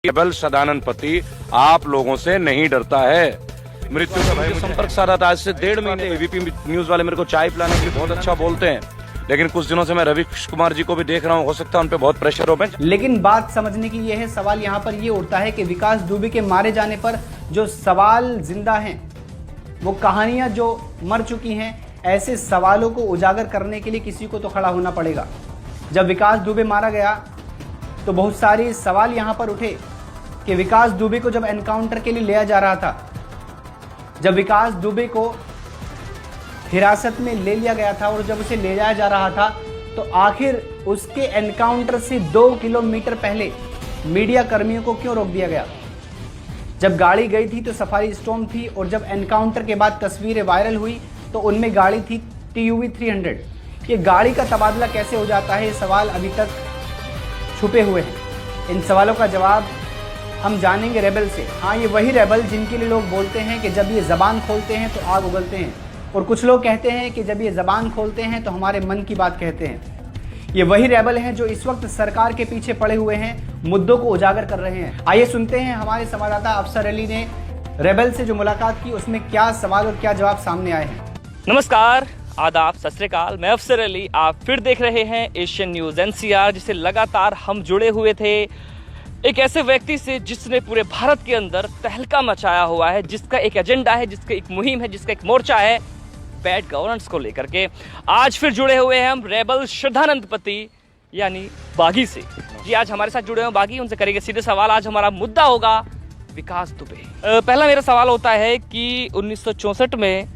केवल सदानंद पति आप लोगों से नहीं डरता है। मृत्यु का भाई संपर्क साधा था आज से 1.5 महीने। एबीपी न्यूज वाले मेरे को चाय पिलाने के लिए बहुत अच्छा बोलते हैं, लेकिन कुछ दिनों से मैं रवीश कुमार जी को भी देख रहा हूँ, हो सकता है उन पे बहुत प्रेशर हो। लेकिन बात समझने की यह है, सवाल यहाँ पर ये उठता है कि विकास दुबे के मारे जाने पर जो सवाल जिंदा हैं, वो कहानियां जो मर चुकी हैं, ऐसे सवालों को उजागर करने के लिए किसी को तो खड़ा होना पड़ेगा। जब विकास दुबे मारा गया तो बहुत सारे सवाल यहाँ पर उठे कि विकास दुबे को जब एनकाउंटर के लिए लिया जा रहा था, जब विकास दुबे को हिरासत में ले लिया गया था और जब उसे ले जाया जा रहा था, तो आखिर उसके एनकाउंटर से 2 किलोमीटर पहले मीडिया कर्मियों को क्यों रोक दिया गया? जब गाड़ी गई थी तो सफारी स्टॉर्म थी, और जब एनकाउंटर के बाद तस्वीरें वायरल हुई तो उनमें गाड़ी थी TUV 300। ये गाड़ी का तबादला कैसे हो जाता है, ये सवाल अभी तक छुपे हुए हैं। इन सवालों का जवाब हम जानेंगे रेबल से। हाँ, ये वही रेबल जिनके लिए लोग बोलते हैं कि जब ये ज़बान खोलते हैं तो आग उगलते हैं, और कुछ लोग कहते हैं कि जब ये ज़बान खोलते हैं तो हमारे मन की बात कहते हैं। ये वही रेबल हैं जो इस वक्त सरकार के पीछे पड़े हुए हैं, मुद्दों को उजागर कर रहे हैं। आइए सुनते हैं हमारे संवाददाता अफसर अली ने रेबल से जो मुलाकात की, उसमें क्या सवाल और क्या जवाब सामने आए हैं। नमस्कार, आदाब, सत श्री अकाल। मैं अफसर अली, आप फिर देख रहे हैं एशियन न्यूज़ NCR, जिससे लगातार हम जुड़े हुए थे एक ऐसे व्यक्ति से जिसने पूरे भारत के अंदर तहलका मचाया हुआ है, जिसका एक एजेंडा है, जिसका एक मुहिम है, जिसका एक मोर्चा है बैड गवर्नेंस को लेकर के। आज फिर जुड़े हुए हैं हम रेबल सदानंद पति यानी बागी से। जी, आज हमारे साथ जुड़े हुए बागी, उनसे करेंगे सीधे सवाल। आज हमारा मुद्दा होगा विकास दुबे। पहला मेरा सवाल होता है कि 1964 में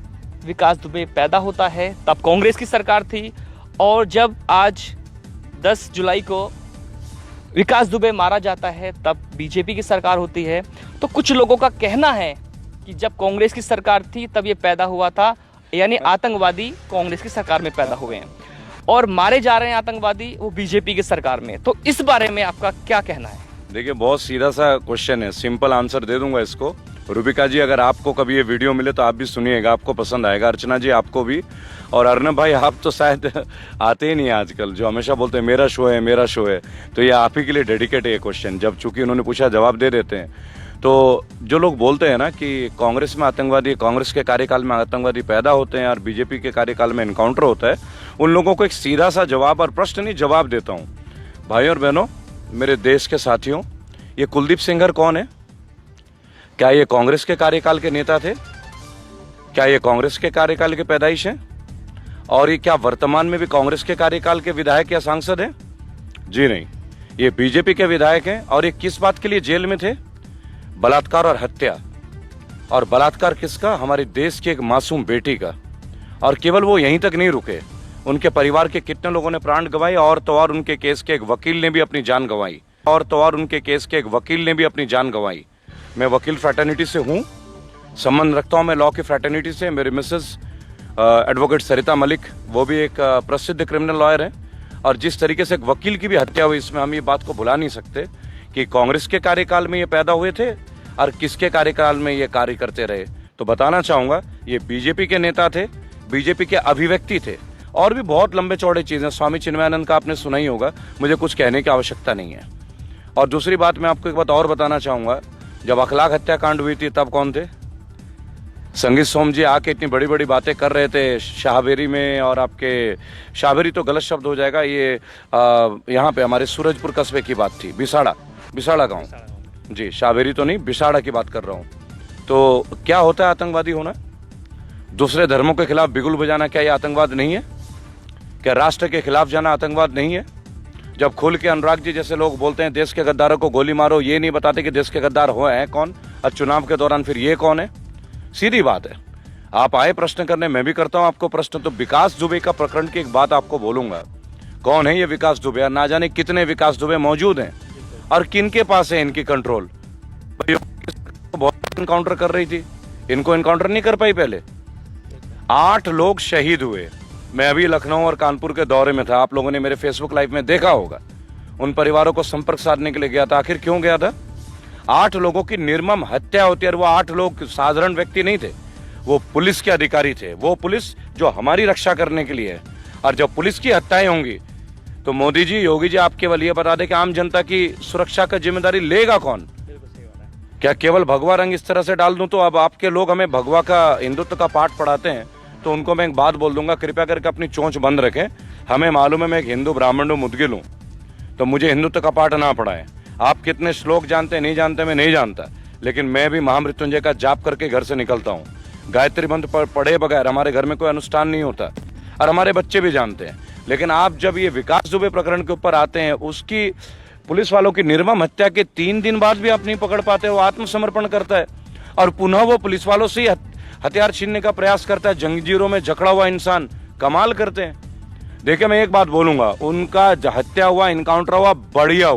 विकास दुबे पैदा होता है, तब कांग्रेस की सरकार थी, और जब आज 10 जुलाई को विकास दुबे मारा जाता है तब बीजेपी की सरकार होती है। तो कुछ लोगों का कहना है कि जब कांग्रेस की सरकार थी तब ये पैदा हुआ था, यानी आतंकवादी कांग्रेस की सरकार में पैदा हुए हैं, और मारे जा रहे हैं आतंकवादी वो बीजेपी की सरकार में। तो इस बारे में आपका क्या कहना है? देखिए, बहुत सीधा सा क्वेश्चन है, सिंपल आंसर दे दूंगा इसको। रूबिका जी, अगर आपको कभी ये वीडियो मिले तो आप भी सुनिएगा, आपको पसंद आएगा। अर्चना जी, आपको भी। और अर्नब भाई, आप तो शायद आते ही नहीं आजकल, जो हमेशा बोलते हैं मेरा शो है मेरा शो है, तो ये आप ही के लिए डेडिकेट है ये क्वेश्चन। जब चूंकि उन्होंने पूछा, जवाब दे देते हैं। तो जो लोग बोलते हैं ना कि कांग्रेस में आतंकवादी, कांग्रेस के कार्यकाल में आतंकवादी पैदा होते हैं और बीजेपी के कार्यकाल में एनकाउंटर होता है, उन लोगों को एक सीधा सा जवाब और प्रश्न नहीं जवाब देता हूँ। भाई और बहनों, मेरे देश के साथियों, ये कुलदीप सेंगर कौन है? क्या ये कांग्रेस के कार्यकाल के नेता थे? क्या ये कांग्रेस के कार्यकाल के पैदाइश हैं? और ये क्या वर्तमान में भी कांग्रेस के कार्यकाल के विधायक या सांसद हैं? जी नहीं, ये बीजेपी के विधायक हैं। और ये किस बात के लिए जेल में थे? बलात्कार और हत्या। और बलात्कार किसका? हमारे देश की एक मासूम बेटी का। और केवल वो यहीं तक नहीं रुके, उनके परिवार के कितने लोगों ने प्राण गंवाए, और तो और उनके केस के एक वकील ने भी अपनी जान गंवाई, और तो और उनके केस के एक वकील ने भी अपनी जान गंवाई। मैं वकील फ्रैटर्निटी से हूँ, संबंध रखता हूँ मैं लॉ की फ्रैटर्निटी से। मेरी मिसेस एडवोकेट सरिता मलिक, वो भी एक प्रसिद्ध क्रिमिनल लॉयर हैं। और जिस तरीके से एक वकील की भी हत्या हुई, इसमें हम ये बात को भुला नहीं सकते कि कांग्रेस के कार्यकाल में ये पैदा हुए थे और किसके कार्यकाल में ये कार्य करते रहे। तो बताना चाहूँगा, ये बीजेपी के नेता थे, बीजेपी के अभिव्यक्ति थे। और भी बहुत लंबे चौड़े चीज़ें, स्वामी चिन्मयानंद का आपने सुना ही होगा, मुझे कुछ कहने की आवश्यकता नहीं है। और दूसरी बात, मैं आपको एक बात और बताना चाहूँगा, जब अखलाक हत्याकांड हुई थी तब कौन थे? संगीत सोम जी आके इतनी बड़ी बड़ी बातें कर रहे थे शाहबेरी में, और आपके शाहबेरी तो गलत शब्द हो जाएगा, ये यहाँ पे हमारे सूरजपुर कस्बे की बात थी, बिसाड़ा गांव। जी, शाहबेरी तो नहीं, बिसाड़ा की बात कर रहा हूँ। तो क्या होता है आतंकवादी होना? दूसरे धर्मों के खिलाफ बिगुल बजाना, क्या ये आतंकवाद नहीं है? क्या राष्ट्र के खिलाफ जाना आतंकवाद नहीं है? जब खुल के अनुराग जी जैसे लोग बोलते हैं देश के गद्दारों को गोली मारो, ये नहीं बताते कि देश के गद्दार हैं कौन, और चुनाव के दौरान फिर ये कौन है? सीधी बात है। आप आए प्रश्न करने, मैं भी करता हूं आपको प्रश्न। तो विकास दुबे का प्रकरण की एक बात आपको बोलूंगा, कौन है ये विकास दुबे? ना जाने कितने विकास दुबे मौजूद हैं, और किन के पास है इनकी कंट्रोल। बहुत इनकाउंटर कर रही थी, इनको इनकाउंटर नहीं कर पाई पहले। 8 लोग शहीद हुए। मैं अभी लखनऊ और कानपुर के दौरे में था, आप लोगों ने मेरे फेसबुक लाइव में देखा होगा। उन परिवारों को संपर्क साधने के लिए गया था। आखिर क्यों गया था? 8 लोगों की निर्मम हत्या होती है, और वो 8 लोग साधारण व्यक्ति नहीं थे, वो पुलिस के अधिकारी थे। वो पुलिस जो हमारी रक्षा करने के लिए है। और जब पुलिस की हत्याएं होंगी तो मोदी जी, योगी जी, आप केवल ये बता दें कि आम जनता की सुरक्षा का जिम्मेदारी लेगा कौन? क्या केवल भगवा रंग इस तरह से डाल दूं तो अब आपके लोग हमें भगवा का हिंदुत्व का पाठ पढ़ाते हैं, तो उनको मैं एक बात बोल दूंगा, कृपया करके अपनी चोंच बंद रखें। हमें मालूम है मैं एक हिंदू ब्राह्मण हूँ, मुदगिल हूँ, तो मुझे हिंदुत्व का पाठ ना पढ़ाएं। आप कितने श्लोक जानते हैं नहीं जानते मैं नहीं जानता, लेकिन मैं भी महामृत्युंजय का जाप करके घर से निकलता हूँ। गायत्री मंत्र पढ़े बगैर हमारे घर में कोई अनुष्ठान नहीं होता, और हमारे बच्चे भी जानते हैं। लेकिन आप जब ये विकास दुबे प्रकरण के ऊपर आते हैं, उसकी पुलिस वालों की निर्मम हत्या के 3 दिन बाद भी आप नहीं पकड़ पाते। वो आत्मसमर्पण करता है और पुनः वो पुलिस वालों से ही हथियार छीनने का प्रयास करता है। जंजीरों में जकड़ा हुआ इंसान, कमाल करते हैं। देखिए मैं एक बात बोलूंगा, उनका हत्या हुआ, इनकाउंटर हुआ, बढ़िया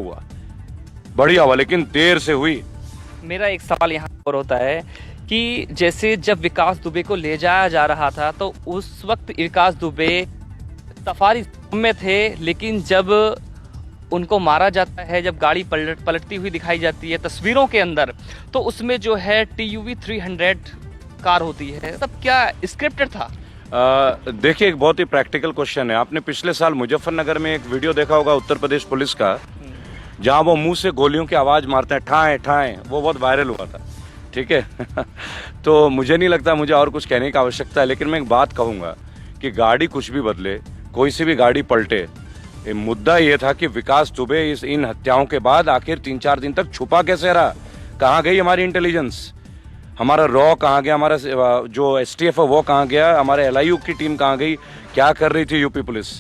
हुआ, लेकिन देर से हुई। मेरा एक सवाल यहाँ पर होता है कि जैसे जब विकास दुबे को ले जाया जा रहा था तो उस वक्त विकास दुबे सफारी में थे, लेकिन जब उनको मारा जाता है, जब गाड़ी पलटती हुई दिखाई जाती है तस्वीरों के अंदर, तो उसमें जो है TUV 300 कार होती है, सब क्या स्क्रिप्टेड था? देखिए एक बहुत ही प्रैक्टिकल क्वेश्चन है। आपने पिछले साल मुजफ्फरनगर में एक वीडियो देखा होगा उत्तर प्रदेश पुलिस का, जहां वो मुंह से गोलियों की आवाज मारते हैं, ठाएं ठाएं, वो बहुत वायरल हुआ था, ठीक है। तो मुझे नहीं लगता मुझे और कुछ कहने की आवश्यकता है, लेकिन मैं एक बात कहूंगा कि गाड़ी कुछ भी बदले, कोई सी भी गाड़ी पलटे, मुद्दा ये था कि विकास दुबे इन हत्याओं के बाद आखिर 3-4 दिन तक छुपा कैसे रहा। कहाँ गई हमारी इंटेलिजेंस, हमारा रॉ कहाँ गया, हमारा जो STF है वो कहाँ गया, हमारे LIU की टीम कहाँ गई, क्या कर रही थी यूपी पुलिस।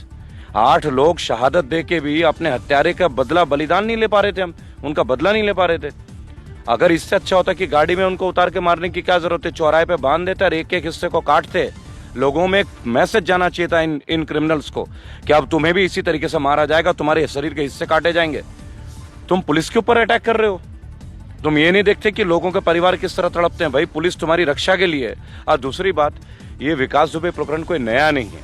8 लोग शहादत दे के भी अपने हत्यारे का बदला, बलिदान नहीं ले पा रहे थे, हम उनका बदला नहीं ले पा रहे थे। अगर इससे अच्छा होता कि गाड़ी में उनको उतार के मारने की क्या जरूरत है, चौराहे पे बांध देते और एक एक हिस्से को काटते। लोगों में एक मैसेज जाना चाहिए था इन क्रिमिनल्स को कि अब तुम्हें भी इसी तरीके से मारा जाएगा, तुम्हारे शरीर के हिस्से काटे जाएंगे। तुम पुलिस के ऊपर अटैक कर रहे हो, तुम ये नहीं देखते कि लोगों के परिवार किस तरह तड़पते हैं। भाई पुलिस तुम्हारी रक्षा के लिए है। और दूसरी बात, ये विकास दुबे प्रकरण कोई नया नहीं है।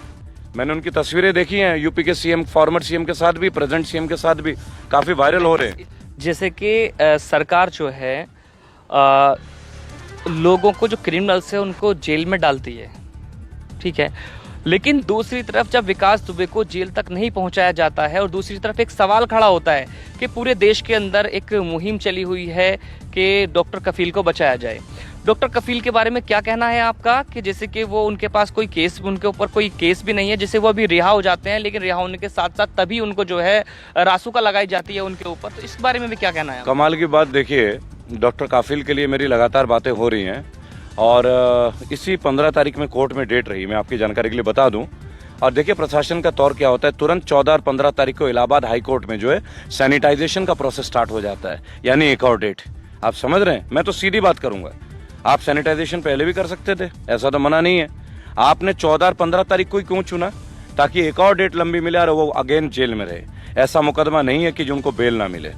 मैंने उनकी तस्वीरें देखी हैं, यूपी के CM, फॉर्मर CM के साथ भी, प्रेजेंट CM के साथ भी काफी वायरल हो रहे हैं। जैसे कि सरकार जो है लोगों को, जो क्रिमिनल्स है उनको जेल में डालती है, ठीक है, लेकिन दूसरी तरफ जब विकास दुबे को जेल तक नहीं पहुंचाया जाता है, और दूसरी तरफ एक सवाल खड़ा होता है कि पूरे देश के अंदर एक मुहिम चली हुई है कि डॉक्टर कफील को बचाया जाए। डॉक्टर कफील के बारे में क्या कहना है आपका, कि जैसे कि वो उनके पास कोई केस, उनके ऊपर कोई केस भी नहीं है, जैसे वो अभी रिहा हो जाते हैं, लेकिन रिहा होने के साथ साथ तभी उनको जो है रासुका लगाई जाती है उनके ऊपर, तो इस बारे में भी क्या कहना है? कमाल की बात, देखिए डॉक्टर काफिल के लिए मेरी लगातार बातें हो रही हैं, और इसी 15 तारीख में कोर्ट में डेट रही, मैं आपकी जानकारी के लिए बता दूं। और देखिए प्रशासन का तौर क्या होता है, तुरंत 14 और 15 तारीख को इलाहाबाद हाई कोर्ट में जो है सैनिटाइजेशन का प्रोसेस स्टार्ट हो जाता है, यानी एक और डेट। आप समझ रहे हैं, मैं तो सीधी बात करूंगा, आप सैनिटाइजेशन पहले भी कर सकते थे, ऐसा तो मना नहीं है। आपने 14 और 15 तारीख को ही क्यों चुना, ताकि एक और डेट लंबी मिले और वो अगेन जेल में रहे। ऐसा मुकदमा नहीं है कि जो उनको बेल ना मिले।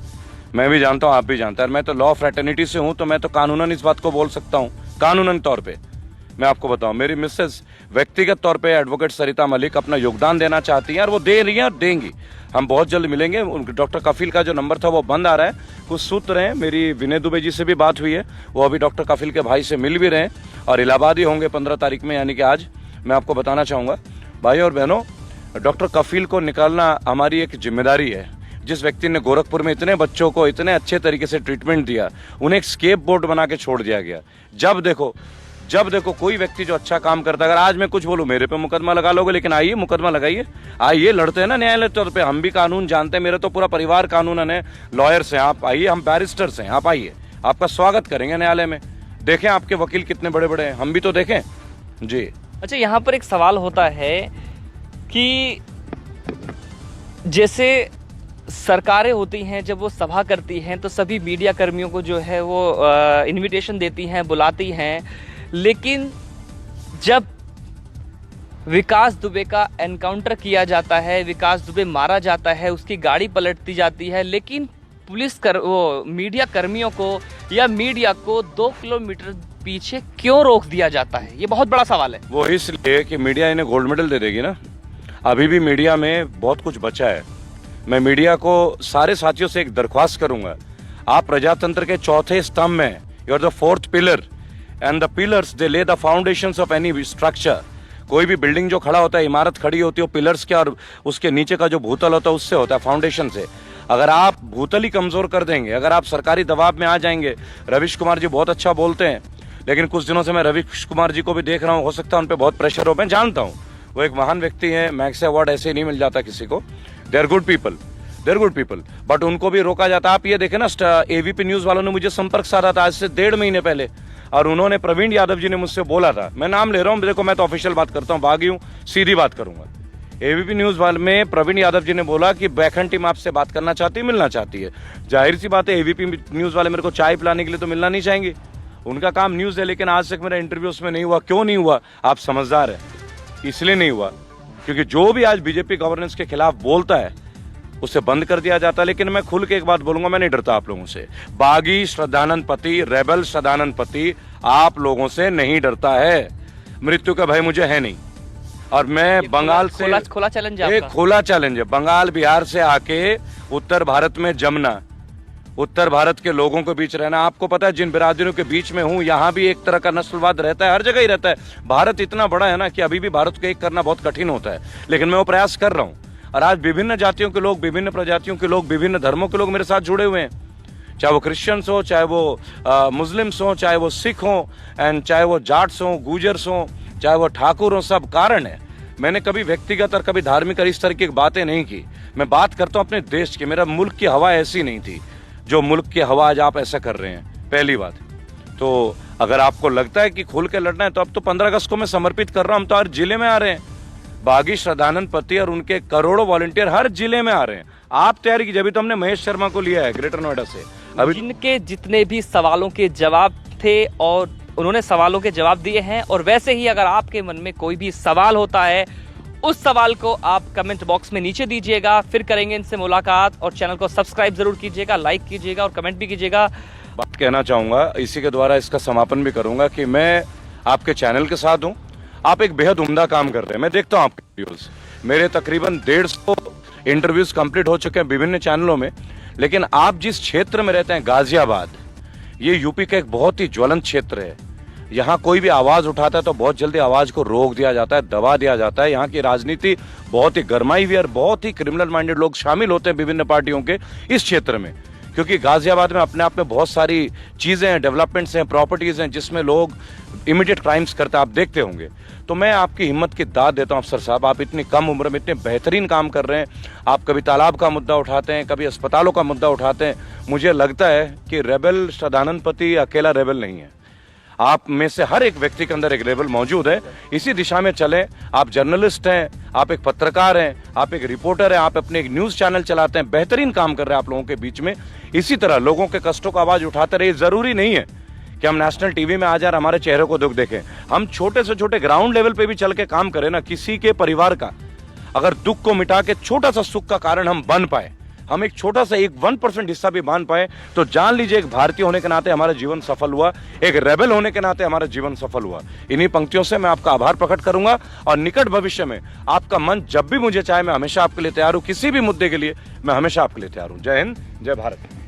मैं भी जानता हूँ, आप भी जानते हैं, मैं तो लॉ फ्रेटर्निटी से हूँ, तो मैं तो कानूनन इस बात को बोल सकता हूँ। कानूनन तौर पे मैं आपको बताऊं, मेरी मिसेस व्यक्तिगत तौर पे एडवोकेट सरिता मलिक अपना योगदान देना चाहती हैं, और वो दे रही हैं और देंगी। हम बहुत जल्द मिलेंगे। डॉक्टर कफील का जो नंबर था वो बंद आ रहा है, कुछ सूत्र हैं। मेरी विनय दुबे जी से भी बात हुई है, वो अभी डॉक्टर कफील के भाई से मिल भी रहे हैं, और इलाहाबाद ही होंगे 15 तारीख में, यानी कि आज। मैं आपको बताना चाहूँगा भाई और बहनों, डॉक्टर कफील को निकालना हमारी एक जिम्मेदारी है। जिस व्यक्ति ने गोरखपुर में इतने बच्चों को इतने अच्छे तरीके से ट्रीटमेंट दिया, उन्हें एक स्केप बोर्ड बना के छोड़ दिया गया। जब देखो कोई व्यक्ति जो अच्छा काम करता है, अगर आज मैं कुछ बोलूं मेरे पे मुकदमा लगा लोगे, लेकिन आइए मुकदमा लगाइए, आइए लड़ते हैं ना न्यायालय तौर पे। हम भी कानून जानते हैं, मेरा तो पूरा परिवार कानूनन है, लॉयर्स हैं। आप आइए, हम बैरिस्टर्स हैं, आप आइए, आपका स्वागत करेंगे न्यायालय में। देखें आपके वकील कितने बड़े बड़े हैं, हम भी तो देखें जी। अच्छा, यहाँ पर एक सवाल होता है कि जैसे सरकारें होती हैं, जब वो सभा करती हैं तो सभी मीडिया कर्मियों को जो है वो इनविटेशन देती हैं, बुलाती हैं, लेकिन जब विकास दुबे का एनकाउंटर किया जाता है, विकास दुबे मारा जाता है, उसकी गाड़ी पलटती जाती है, लेकिन मीडिया कर्मियों को या मीडिया को 2 किलोमीटर पीछे क्यों रोक दिया जाता है? ये बहुत बड़ा सवाल है। वो इसलिए कि मीडिया इन्हें गोल्ड मेडल दे देगी ना। अभी भी मीडिया में बहुत कुछ बचा है। मैं मीडिया को, सारे साथियों से एक दरख्वास्त करूंगा, आप प्रजातंत्र के चौथे स्तंभ में, you are the 4th pillar, and the pillars they lay the foundations of any structure. कोई भी बिल्डिंग जो खड़ा होता है, इमारत खड़ी होती है, वो पिलर्स के और उसके नीचे का जो भूतल होता है उससे होता है, फाउंडेशन से। अगर आप भूतल ही कमजोर कर देंगे, अगर आप सरकारी दबाव में आ जाएंगे। रवीश कुमार जी बहुत अच्छा बोलते हैं, लेकिन कुछ दिनों से मैं रवीश कुमार जी को भी देख रहा हूँ, हो सकता है उन पर बहुत प्रेशर हो। मैं जानता हूँ वो एक महान व्यक्ति हैं, मैग्सेसे अवार्ड ऐसे ही नहीं मिल जाता किसी को। They are good people, but उनको भी रोका जाता। आप ये देखें ना, एबीपी न्यूज वालों ने मुझे संपर्क साधा था आज से 1.5 महीने पहले, और उन्होंने, प्रवीण यादव जी ने मुझसे बोला था, मैं नाम ले रहा हूँ, देखो मैं तो ऑफिशियल बात करता हूँ, बागी हूँ, सीधी बात करूंगा। एबीपी न्यूज वाले में प्रवीण यादव जी ने बोला कि बैखन टीम आपसे बात करना चाहती है, मिलना चाहती है। जाहिर सी बात है, एबीपी न्यूज वाले मेरे को चाय पिलाने के लिए तो मिलना नहीं चाहेंगे, उनका काम न्यूज है। लेकिन आज तक मेरा इंटरव्यू उसमें नहीं हुआ। क्यों नहीं हुआ? आप समझदार है, इसलिए नहीं हुआ क्योंकि जो भी आज बीजेपी गवर्नेंस के खिलाफ बोलता है उसे बंद कर दिया जाता है। लेकिन मैं खुल के एक बात बोलूंगा, मैं नहीं डरता आप लोगों से। बागी श्रद्धानंद पति, रेबल श्रद्धानंद पति आप लोगों से नहीं डरता है। मृत्यु का भय मुझे है नहीं। और मैं बंगाल से, खुला चैलेंज है एक आपका। खुला चैलेंज है, बंगाल बिहार से आके उत्तर भारत में जमना, उत्तर भारत के लोगों के बीच रहना। आपको पता है जिन बिरादरियों के बीच में हूं, यहाँ भी एक तरह का नस्लवाद रहता है, हर जगह ही रहता है। भारत इतना बड़ा है ना कि अभी भी भारत को एक करना बहुत कठिन होता है, लेकिन मैं वो प्रयास कर रहा हूँ। और आज विभिन्न जातियों के लोग, विभिन्न प्रजातियों के लोग, विभिन्न धर्मों के लोग मेरे साथ जुड़े हुए हैं, चाहे वो क्रिश्चियंस हो, चाहे वो मुस्लिम्स हो, चाहे वो सिख हो, एंड चाहे वो जाट्स हो, गुजर्स हो, चाहे वो ठाकुर हो। सब कारण है। मैंने कभी व्यक्तिगत और कभी धार्मिक और इस तरह की बातें नहीं की। मैं बात करता हूँ अपने देश की। मेरा मुल्क की हवा ऐसी नहीं थी जो मुल्क की हवा आज आप ऐसा कर रहे हैं, पहली बात। तो अगर आपको लगता है कि खुल के लड़ना है तो अब तो 15 अगस्त को मैं समर्पित कर रहा हूं। हम तो हर जिले में आ रहे हैं। बागी श्रद्धानंद पति और उनके करोड़ों वॉलंटियर हर जिले में आ रहे हैं। आप तैयारी कीजिए। अभी तो हमने महेश शर्मा को लिया है ग्रेटर नोएडा से। अभी जिनके जितने भी सवालों के जवाब थे और उन्होंने सवालों के जवाब दिए हैं, और वैसे ही अगर आपके मन में कोई भी सवाल होता है, उस सवाल को आप कमेंट बॉक्स में नीचे दीजिएगा। फिर करेंगे इनसे मुलाकात, और चैनल को सब्सक्राइब जरूर कीजिएगा, लाइक कीजिएगा और कमेंट भी कीजिएगा। बात कहना चाहूंगा, इसी के द्वारा इसका समापन भी करूंगा कि मैं आपके चैनल के साथ हूं। आप एक बेहद उम्दा काम कर रहे हैं। मैं देखता हूं आपके वीडियोस, मेरे तकरीबन 150 इंटरव्यूज कंप्लीट हो चुके हैं विभिन्न चैनलों में। लेकिन आप जिस क्षेत्र में रहते हैं, गाजियाबाद, ये यूपी का एक बहुत ही ज्वलंत क्षेत्र है। यहाँ कोई भी आवाज उठाता है तो बहुत जल्दी आवाज को रोक दिया जाता है, दबा दिया जाता है। यहाँ की राजनीति बहुत ही गरमाई हुई और बहुत ही क्रिमिनल माइंडेड लोग शामिल होते हैं विभिन्न पार्टियों के इस क्षेत्र में। क्योंकि गाजियाबाद में अपने आप में बहुत सारी चीजें हैं, डेवलपमेंट्स हैं, प्रॉपर्टीज हैं, जिसमें लोग इमीडिएट क्राइम्स करते हैं, आप देखते होंगे। तो मैं आपकी हिम्मत की दाद देता हूं अफसर साहब। आप इतनी कम उम्र में इतने बेहतरीन काम कर रहे हैं। आप कभी तालाब का मुद्दा उठाते हैं, कभी अस्पतालों का मुद्दा उठाते हैं। मुझे लगता है कि रेबल श्रद्धानंद पति अकेला रेबल नहीं है। आप में से हर एक व्यक्ति के अंदर एक रेबल मौजूद है। इसी दिशा में चलें। आप जर्नलिस्ट हैं, आप एक पत्रकार हैं, आप एक रिपोर्टर हैं, आप अपने एक न्यूज चैनल चलाते हैं, बेहतरीन काम कर रहे हैं आप लोगों के बीच में। इसी तरह लोगों के कष्टों को आवाज उठाते रहिए। जरूरी नहीं है कि हम नेशनल टीवी में आ जाए, हमारे चेहरे को दुख देखें। हम छोटे से छोटे ग्राउंड लेवल पे भी चल के काम करें ना। किसी के परिवार का अगर दुख को मिटा के छोटा सा सुख का कारण हम बन पाए, हम एक छोटा सा 1% हिस्सा भी मान पाए, तो जान लीजिए एक भारतीय होने के नाते हमारा जीवन सफल हुआ, एक रेबल होने के नाते हमारा जीवन सफल हुआ। इन्हीं पंक्तियों से मैं आपका आभार प्रकट करूंगा और निकट भविष्य में आपका मन जब भी मुझे चाहे, मैं हमेशा आपके लिए तैयार हूं। किसी भी मुद्दे के लिए मैं हमेशा आपके लिए तैयार हूं। जय हिंद, जय भारत।